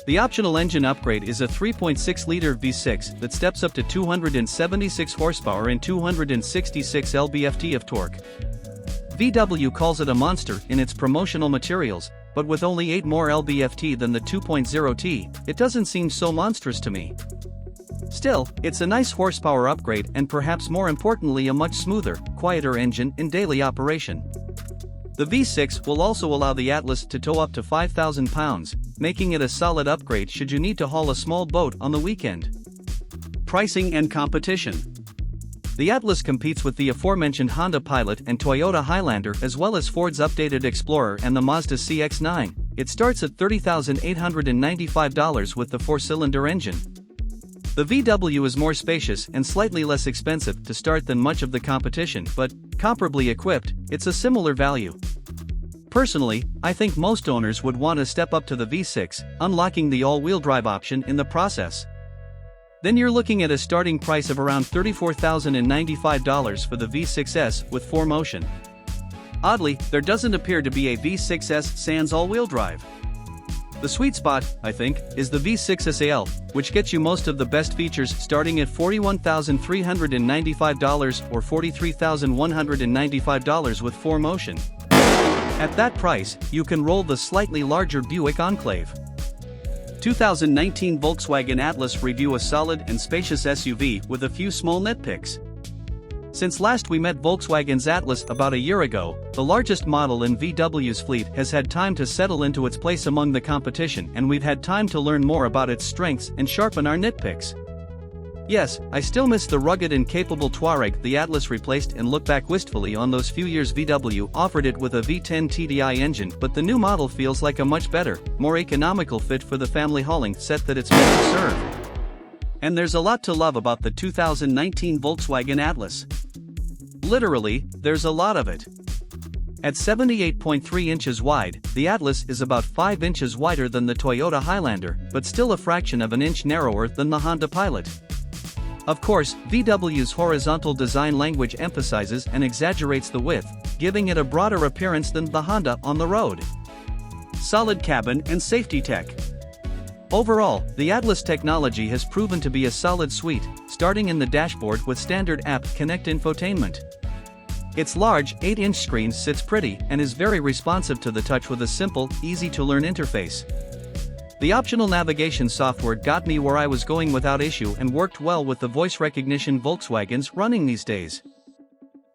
The optional engine upgrade is a 3.6-liter V6 that steps up to 276 horsepower and 266 lb-ft of torque. VW calls it a monster in its promotional materials, but with only 8 more lb-ft than the 2.0T, it doesn't seem so monstrous to me. Still, it's a nice horsepower upgrade and perhaps more importantly a much smoother, quieter engine in daily operation. The V6 will also allow the Atlas to tow up to 5,000 pounds, making it a solid upgrade should you need to haul a small boat on the weekend. Pricing and competition. The Atlas competes with the aforementioned Honda Pilot and Toyota Highlander as well as Ford's updated Explorer and the Mazda CX-9. It starts at $30,895 with the 4-cylinder engine. The VW is more spacious and slightly less expensive to start than much of the competition, but, comparably equipped, it's a similar value. Personally, I think most owners would want to step up to the V6, unlocking the all-wheel drive option in the process. Then you're looking at a starting price of around $34,095 for the V6S with 4Motion. Oddly, there doesn't appear to be a V6S sans all-wheel drive. The sweet spot, I think, is the V6 SAL, which gets you most of the best features starting at $41,395 or $43,195 with 4Motion. At that price, you can roll the slightly larger Buick Enclave. 2019 Volkswagen Atlas review: a solid and spacious SUV with a few small nitpicks. Since last we met Volkswagen's Atlas about a year ago, the largest model in VW's fleet has had time to settle into its place among the competition, and we've had time to learn more about its strengths and sharpen our nitpicks. Yes, I still miss the rugged and capable Touareg the Atlas replaced and look back wistfully on those few years VW offered it with a V10 TDI engine, but the new model feels like a much better, more economical fit for the family hauling set that it's meant to serve. And there's a lot to love about the 2019 Volkswagen Atlas. Literally, there's a lot of it. At 78.3 inches wide, the Atlas is about 5 inches wider than the Toyota Highlander, but still a fraction of an inch narrower than the Honda Pilot. Of course, VW's horizontal design language emphasizes and exaggerates the width, giving it a broader appearance than the Honda on the road. Solid cabin and safety tech. Overall, the Atlas technology has proven to be a solid suite, starting in the dashboard with standard App Connect infotainment. Its large, 8-inch screen sits pretty and is very responsive to the touch with a simple, easy-to-learn interface. The optional navigation software got me where I was going without issue and worked well with the voice recognition Volkswagen's running these days.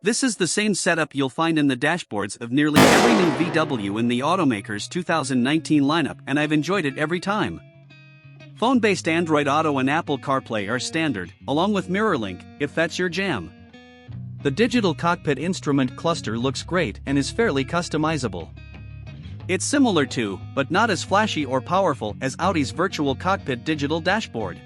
This is the same setup you'll find in the dashboards of nearly every new VW in the automaker's 2019 lineup, and I've enjoyed it every time. Phone-based Android Auto and Apple CarPlay are standard, along with MirrorLink, if that's your jam. The digital cockpit instrument cluster looks great and is fairly customizable. It's similar to, but not as flashy or powerful as Audi's virtual cockpit digital dashboard.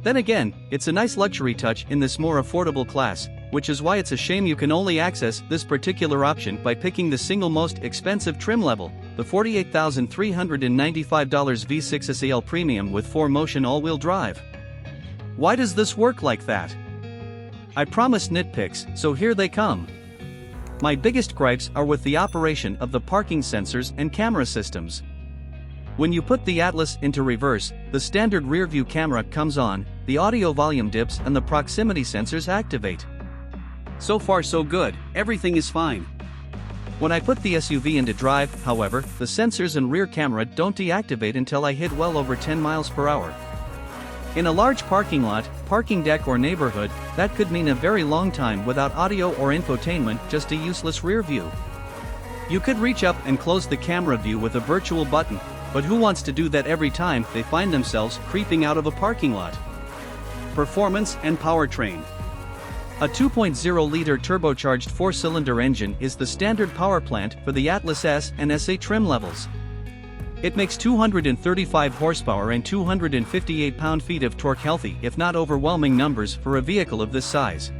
Then again, it's a nice luxury touch in this more affordable class, which is why it's a shame you can only access this particular option by picking the single most expensive trim level, the $48,395 V6 SAL Premium with 4Motion all-wheel drive. Why does this work like that? I promised nitpicks, so here they come. My biggest gripes are with the operation of the parking sensors and camera systems. When you put the Atlas into reverse, the standard rear-view camera comes on, the audio volume dips and the proximity sensors activate. So far so good, everything is fine. When I put the SUV into drive, however, the sensors and rear camera don't deactivate until I hit well over 10 miles per hour. In a large parking lot, parking deck or neighborhood, that could mean a very long time without audio or infotainment, just a useless rear view. You could reach up and close the camera view with a virtual button, but who wants to do that every time they find themselves creeping out of a parking lot? Performance and powertrain. A 2.0-liter turbocharged 4-cylinder engine is the standard power plant for the Atlas S and SA trim levels. It makes 235 horsepower and 258 pound-feet of torque, healthy if not overwhelming numbers for a vehicle of this size.